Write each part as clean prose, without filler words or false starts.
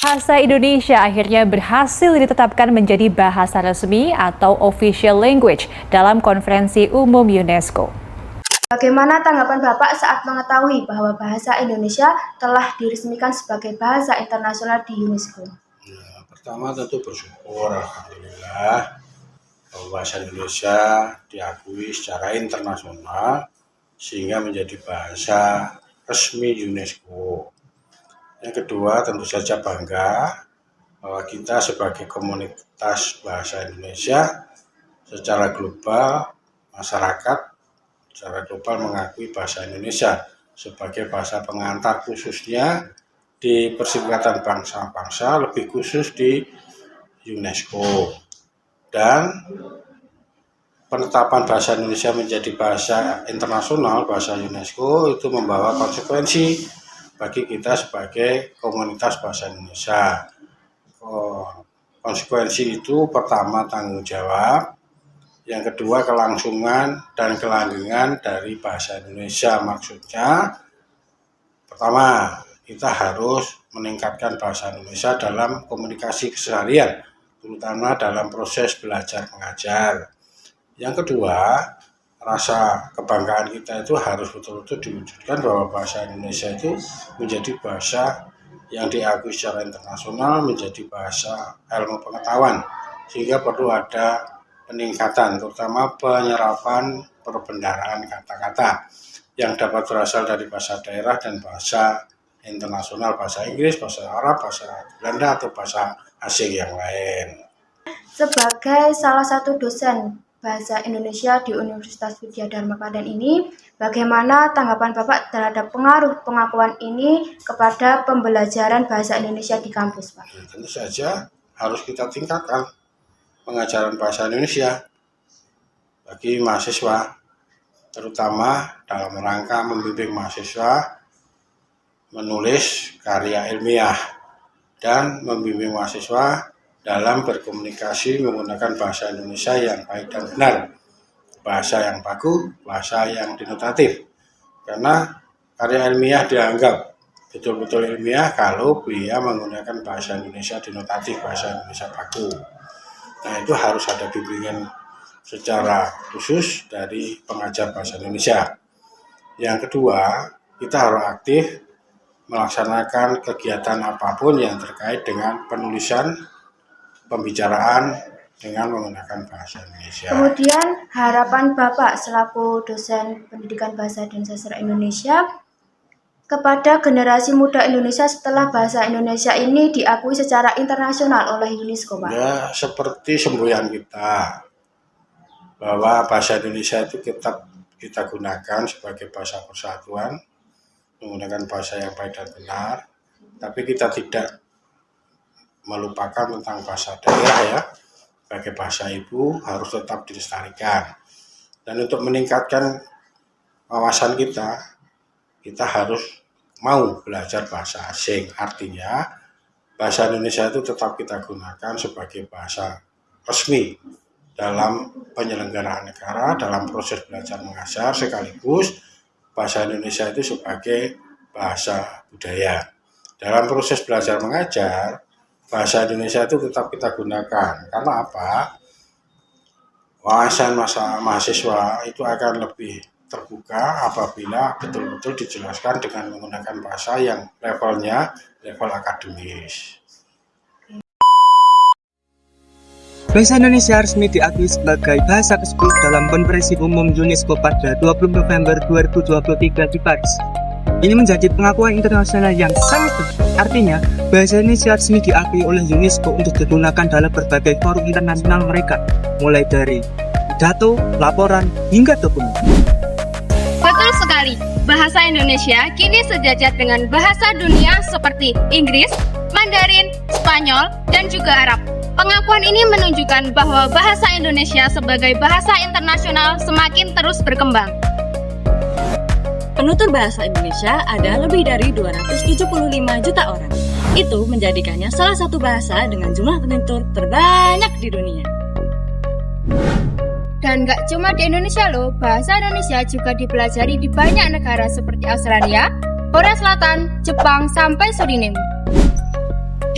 Bahasa Indonesia akhirnya berhasil ditetapkan menjadi bahasa resmi atau official language dalam Konferensi Umum UNESCO. Bagaimana tanggapan Bapak saat mengetahui bahwa bahasa Indonesia telah diresmikan sebagai bahasa internasional di UNESCO? Ya, pertama tentu bersyukur, alhamdulillah, bahwa bahasa Indonesia diakui secara internasional sehingga menjadi bahasa resmi UNESCO. Yang kedua, tentu saja bangga bahwa kita sebagai komunitas bahasa Indonesia secara global, masyarakat secara global mengakui bahasa Indonesia sebagai bahasa pengantar khususnya di Perserikatan Bangsa-Bangsa, lebih khusus di UNESCO. Dan penetapan bahasa Indonesia menjadi bahasa internasional, bahasa UNESCO itu membawa konsekuensi bagi kita sebagai komunitas bahasa Indonesia. Konsekuensi itu pertama tanggung jawab, yang kedua kelangsungan dan kelanggengan dari bahasa Indonesia. Maksudnya pertama kita harus meningkatkan bahasa Indonesia dalam komunikasi keseharian, terutama dalam proses belajar mengajar. Yang kedua, rasa kebanggaan kita itu harus betul-betul diwujudkan bahwa bahasa Indonesia itu menjadi bahasa yang diakui secara internasional, menjadi bahasa ilmu pengetahuan, sehingga perlu ada peningkatan, terutama penyerapan perbendaharaan kata-kata yang dapat berasal dari bahasa daerah dan bahasa internasional, bahasa Inggris, bahasa Arab, bahasa Belanda, atau bahasa asing yang lain. Sebagai salah satu dosen Bahasa Indonesia di Universitas Widya Dharma Klaten ini, bagaimana tanggapan Bapak terhadap pengaruh pengakuan ini kepada pembelajaran bahasa Indonesia di kampus, Pak? Ya, tentu saja harus kita tingkatkan pengajaran bahasa Indonesia bagi mahasiswa, terutama dalam rangka membimbing mahasiswa menulis karya ilmiah dan membimbing mahasiswa dalam berkomunikasi menggunakan bahasa Indonesia yang baik dan benar, bahasa yang baku, bahasa yang denotatif. Karena karya ilmiah dianggap betul-betul ilmiah kalau dia menggunakan bahasa Indonesia denotatif, bahasa Indonesia baku. Nah, itu harus ada bimbingan secara khusus dari pengajar bahasa Indonesia. Yang kedua, kita harus aktif melaksanakan kegiatan apapun yang terkait dengan penulisan pembicaraan dengan menggunakan bahasa Indonesia. Kemudian harapan Bapak selaku dosen pendidikan bahasa dan sastra Indonesia kepada generasi muda Indonesia setelah bahasa Indonesia ini diakui secara internasional oleh UNESCO, Pak? Ya, seperti semboyan kita bahwa bahasa Indonesia itu kita gunakan sebagai bahasa persatuan, menggunakan bahasa yang baik dan benar, tapi kita tidak melupakan tentang bahasa daerah ya, sebagai bahasa ibu harus tetap dilestarikan. Dan untuk meningkatkan wawasan kita harus mau belajar bahasa asing. Artinya bahasa Indonesia itu tetap kita gunakan sebagai bahasa resmi dalam penyelenggaraan negara, dalam proses belajar mengajar, sekaligus bahasa Indonesia itu sebagai bahasa budaya. Dalam proses belajar mengajar, bahasa Indonesia itu tetap kita gunakan. Karena apa? Wawasan mahasiswa itu akan lebih terbuka apabila betul-betul dijelaskan dengan menggunakan bahasa yang levelnya level akademis. Bahasa Indonesia resmi diakui sebagai bahasa ke-10 dalam Konferensi Umum UNESCO pada 20 November 2023 di Paris. Ini menjadi pengakuan internasional yang sangat penting. Artinya, bahasa Indonesia resmi diakui oleh UNESCO untuk digunakan dalam berbagai forum internasional mereka, mulai dari pidato, laporan, hingga dokumen. Betul sekali, bahasa Indonesia kini sejajar dengan bahasa dunia seperti Inggris, Mandarin, Spanyol, dan juga Arab. Pengakuan ini menunjukkan bahwa bahasa Indonesia sebagai bahasa internasional semakin terus berkembang. Penutur bahasa Indonesia ada lebih dari 275 juta orang. Itu menjadikannya salah satu bahasa dengan jumlah penutur terbanyak di dunia. Dan gak cuma di Indonesia loh, bahasa Indonesia juga dipelajari di banyak negara seperti Australia, Korea Selatan, Jepang, sampai Suriname.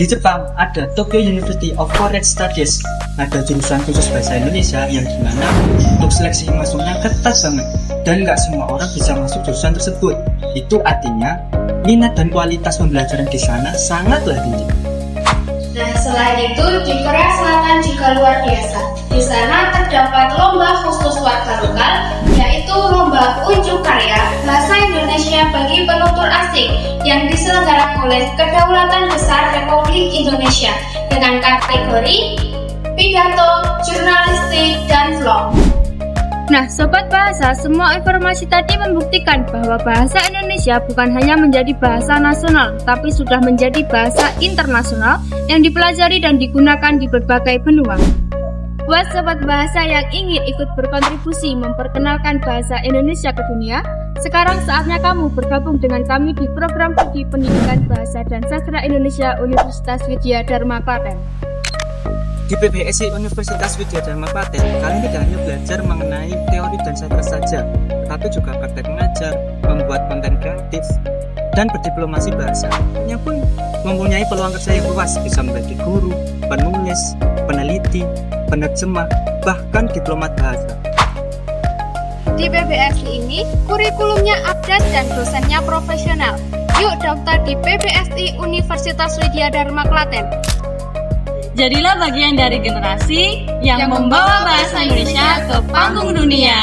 Di Jepang ada Tokyo University of Foreign Studies, ada jurusan khusus bahasa Indonesia yang dimana untuk seleksi masuknya ketat banget dan nggak semua orang bisa masuk jurusan tersebut. Itu artinya minat dan kualitas pembelajaran di sana sangatlah tinggi. Nah, selain itu di Korea Selatan juga luar biasa. Di sana terdapat lomba khusus warga lokal, yaitu lomba unjuk karya bahasa Indonesia bagi penutur asing yang diselenggarakan oleh Kedaulatan Besar Republik Indonesia dengan kategori pidato, jurnalistik, dan vlog. Nah, Sobat Bahasa, semua informasi tadi membuktikan bahwa bahasa Indonesia bukan hanya menjadi bahasa nasional, tapi sudah menjadi bahasa internasional yang dipelajari dan digunakan di berbagai benua. Buat Sobat Bahasa yang ingin ikut berkontribusi memperkenalkan bahasa Indonesia ke dunia, sekarang saatnya kamu bergabung dengan kami di program studi pendidikan bahasa dan sastra Indonesia Universitas Widya Dharma Klaten. Di PBSI Universitas Widya Dharma Klaten, kalian tidak hanya belajar mengenai teori dan sastra saja, tetapi juga praktek mengajar, membuat konten kreatif, dan berdiplomasi bahasa. Ini pun mempunyai peluang kerja yang luas, bisa menjadi guru, penulis, peneliti, penerjemah, bahkan diplomat bahasa. Di PBSI ini, kurikulumnya update dan dosennya profesional. Yuk daftar di PBSI Universitas Widya Dharma Klaten. Jadilah bagian dari generasi yang membawa bahasa Indonesia ke panggung dunia.